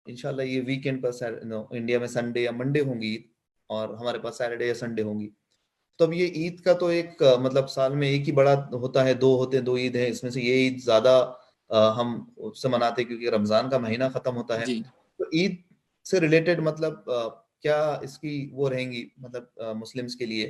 इंशाल्लाह ये वीकेंड पर इंडिया में संडे या मंडे होंगी ईद, और हमारे पास सैटरडे या संडे होंगी। तो अब ये ईद का तो एक मतलब साल में एक ही बड़ा होता है, दो होते हैं, दो ईद है, इसमें से ये ईद ज्यादा हम उससे मनाते हैं क्योंकि रमजान का महीना खत्म होता है। जी तो ईद से रिलेटेड मतलब क्या इसकी वो रहेंगी मतलब मुस्लिम्स के लिए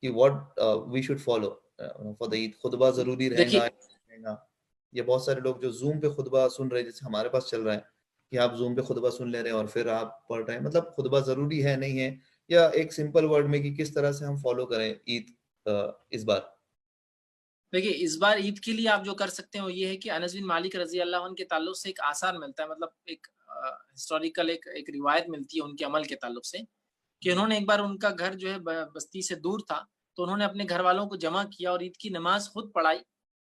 कि what we should follow for the Eid? खुतबा जरूरी रहेगा देखिए, रहेगा? ये बहुत सारे लोग जो जूम पे खुतबा सुन रहे हैं, जैसे हमारे पास चल रहा है कि आप जूम पे खुतबा सुन ले रहे हैं और फिर आप पढ़ रहे हैं, मतलब खुतबा जरूरी है नहीं है, या एक सिंपल वर्ड में कि किस तरह से हम फॉलो करें ईद इस बार? देखिए इस बार ईद के लिए आप जो कर सकते हैं वो ये है कि अनस बिन मालिक रजी अल्लाह अन्हु के ताल्लुक से एक आसार मिलता है, मतलब एक हिस्टोरिकल एक रिवायत मिलती है उनके अमल के ताल्लुक से कि उन्होंने एक बार, उनका घर जो है बस्ती से दूर था, तो उन्होंने अपने घर वालों को जमा किया और ईद की नमाज खुद पढ़ाई,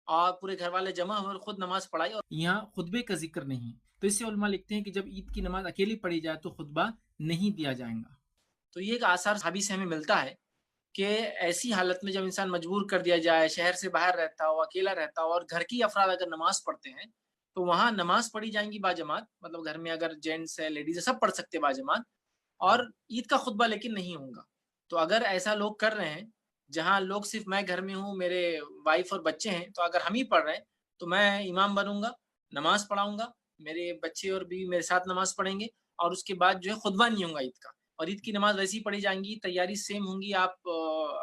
और पूरे घर वाले जमा हुए और खुद नमाज पढ़ाई। और यहाँ खुतबे का जिक्र नहीं, तो इससे उलमा लिखते हैं कि जब ईद की नमाज अकेली पढ़ी जाए तो खुतबा नहीं दिया जाएगा। तो ये एक आसार सहाबी से हमें मिलता है कि ऐसी हालत में जब इंसान मजबूर कर दिया जाए, शहर से बाहर रहता हो, अकेला रहता हो, और घर की अफराद अगर नमाज पढ़ते हैं, तो वहाँ नमाज पढ़ी जाएंगी बाजमात, मतलब घर में अगर जेंट्स है, लेडीज है, सब पढ़ सकते हैं बाजमात, और ईद का खुतबा लेकिन नहीं होगा। तो अगर ऐसा लोग कर रहे हैं, जहाँ लोग सिर्फ मैं घर में हूँ, मेरे वाइफ और बच्चे हैं, तो अगर हम ही पढ़ रहे हैं, तो मैं इमाम बनूंगा, नमाज पढ़ाऊंगा, मेरे बच्चे और बीवी मेरे साथ नमाज पढ़ेंगे, और उसके बाद जो है खुतबा नहीं होगा ईद का। और ईद की नमाज वैसी पढ़ी जाएंगी, तैयारी सेम होंगी। आप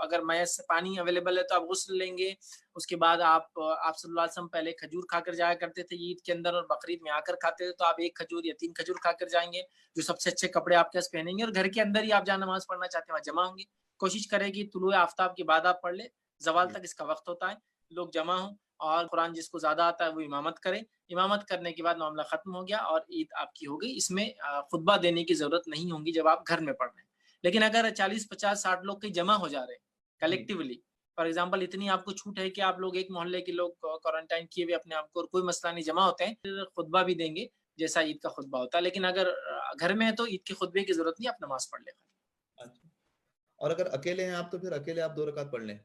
अगर मैस पानी अवेलेबल है तो आप गुस्ल लेंगे, उसके बाद आप सल्लल्लाहु अलैहि वसल्लम पहले खजूर खाकर जाया करते थे ईद के अंदर, और बकरीद में आकर खाते थे, तो आप 1 खजूर या 3 खजूर खाकर जाएंगे, जो सबसे अच्छे कपड़े आपके पास पहनेंगे, और घर के अंदर ही आप जहाँ नमाज पढ़ना चाहते हैं वहाँ जमा होंगे। कोशिश करें कि तुलुए आफ्ताब के बाद आप पढ़ ले, जवाल तक इसका वक्त होता है, लोग जमा हों, और कुरान जिसको ज्यादा आता है वो इमामत करे, इमामत करने के बाद मामला खत्म हो गया और ईद आपकी हो गई। इसमें खुतबा देने की जरूरत नहीं होगी जब आप घर में पढ़ रहे हैं। लेकिन अगर 40, 50, 60 लोग कहीं जमा हो जा रहे हैं कलेक्टिवली, फॉर एग्जाम्पल इतनी आपको छूट है कि आप लोग एक मोहल्ले के लोग क्वारंटाइन किए हुए अपने आप को, और कोई मसला नहीं, जमा होते हैं, फिर खुतबा भी देंगे जैसा ईद का खुतबा होता है। लेकिन अगर घर में है तो ईद के खुतबे की जरूरत नहीं, आप नमाज पढ़ ले। अच्छा। और अगर अकेले हैं आप तो फिर अकेले आप 2 रकात पढ़ लें?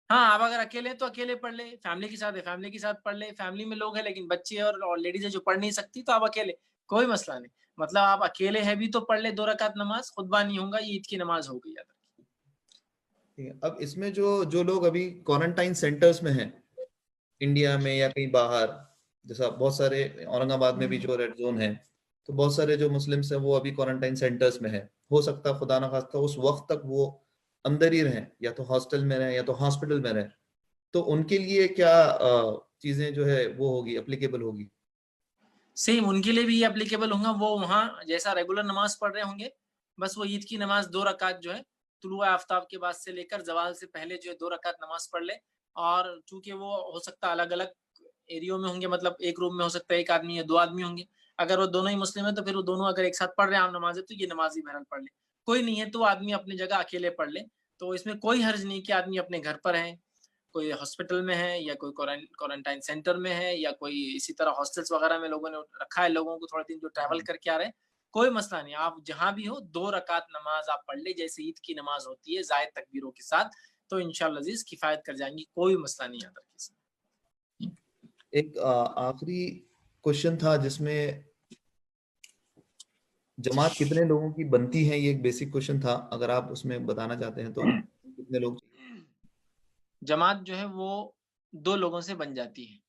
हाँ, आप अगर अकेले हैं तो अकेले पढ़ ले, फैमिली के साथ है फैमिली के साथ पढ़ ले, फैमिली में लोग हैं लेकिन बच्चे और लेडीज है जो पढ़ नहीं सकती, तो आप अकेले, कोई मसला नहीं। मतलब आप अकेले हैं भी तो पढ़ ले 2 रकात नमाज, खुतबा नहीं होगा, ये ईद की नमाज हो गई। ठीक है। अब इसमें जो जो लोग अभी क्वारंटाइन सेंटर्स में हैं इंडिया में या कहीं बाहर, जैसा बहुत सारे औरंगाबाद में भी जो रेड जोन है, तो बहुत सारे जो मुस्लिम्स हैं वो अभी क्वारंटाइन सेंटर्स में है। हो सकता है खुदा ना खास्ता उस वक्त तक वो अंदर ही रहें, या तो हॉस्टल में रहें या तो हॉस्पिटल में रहें, तो उनके लिए क्या चीजें जो है वो होगी, एप्लीकेबल होगी? सेम उनके लिए भी ये एप्लीकेबल होगा, वो वहाँ जैसा रेगुलर नमाज पढ़ रहे होंगे, बस वो ईद की नमाज 2 रकात जो है तुलुए आफ्ताब के बाद से लेकर जवाल से पहले जो है 2 रकात नमाज पढ़ ले। और चूंकि वो हो सकता है अलग अलग एरियो में होंगे, मतलब एक रूम में हो सकता है 1 आदमी या 2 आदमी होंगे, अगर वो दोनों ही मुस्लिम है तो फिर वो दोनों अगर एक साथ पढ़ रहे हैं आम नमाज है, तो ये नमाज ही बहरहाल पढ़ ले। कोई नहीं है तो आदमी अपनी जगह अकेले पढ़ ले, तो इसमें कोई हर्ज नहीं कि आदमी अपने घर पर है, कोई हॉस्पिटल में है, या कोई क्वारंटाइन सेंटर में है, या कोई इसी तरह हॉस्टल्स वगैरह में लोगों ने रखा है लोगों को थोड़े दिन जो ट्रैवल करके आ रहे हैं, कोई मसला नहीं। आप जहां भी हो 2 रकात नमाज आप पढ़ ले जैसे ईद की नमाज होती है जायद तकबीरों के साथ, तो इंशाल्लाह अजीज किफायत कर जाएंगी, कोई मसला नहीं आता किसी। एक आखिरी क्वेश्चन था जिसमें जमात कितने लोगों की बनती है, ये एक बेसिक क्वेश्चन था, अगर आप उसमें बताना चाहते हैं तो कितने लोग? जमात जो है वो 2 लोगों से बन जाती है,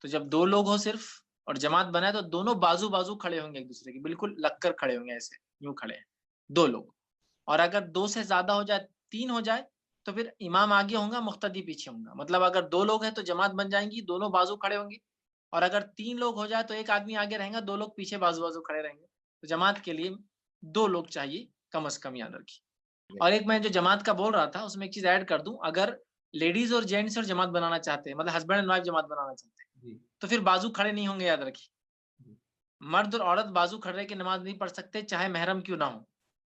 तो जब 2 लोग हो सिर्फ और जमात बनाए तो दोनों बाजू बाजू खड़े होंगे एक दूसरे के, बिल्कुल लगकर खड़े होंगे, ऐसे यूं खड़े हैं 2 लोग। और अगर 2 से ज्यादा हो जाए, 3 हो जाए, तो फिर इमाम आगे होगा, मुख्तदी पीछे होगा। मतलब अगर 2 लोग हैं तो जमात बन जाएंगी, दोनों बाजू खड़े होंगे, और अगर 3 लोग हो जाए तो एक आदमी आगे रहेगा, 2 लोग पीछे बाजू बाजू खड़े रहेंगे। तो जमात के लिए 2 लोग चाहिए कम से कम, याद रखिए। और एक मैं जो जमात का बोल रहा था उसमें एक चीज ऐड कर दूं, अगर लेडीज और जेंट्स और जमात बनाना चाहते हैं, मतलब हस्बैंड एंड वाइफ जमात बनाना चाहते हैं, जी। तो फिर बाजू खड़े नहीं होंगे, याद रखिए। जी। मर्द और औरत बाजू खड़े के नमाज नहीं पढ़ सकते चाहे महरम क्यों ना हो।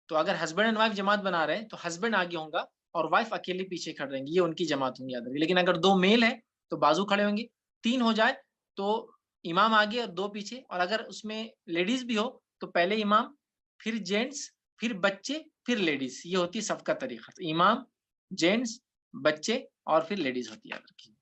तो अगर हस्बैंड एंड वाइफ जमात बना रहे हैं तो हस्बैंड आगे होगा और वाइफ अकेले पीछे खड़े रहेंगी, ये उनकी जमात होंगी, याद रखिए। लेकिन अगर 2 मेल है तो बाजू खड़े होंगे, 3 हो जाए तो इमाम आगे और 2 पीछे, और अगर उसमें लेडीज भी हो तो पहले इमाम, फिर जेंट्स, फिर बच्चे, फिर लेडीज, ये होती है सबका तरीका। तो इमाम, जेंट्स, बच्चे और फिर लेडीज होती है, याद रखिए।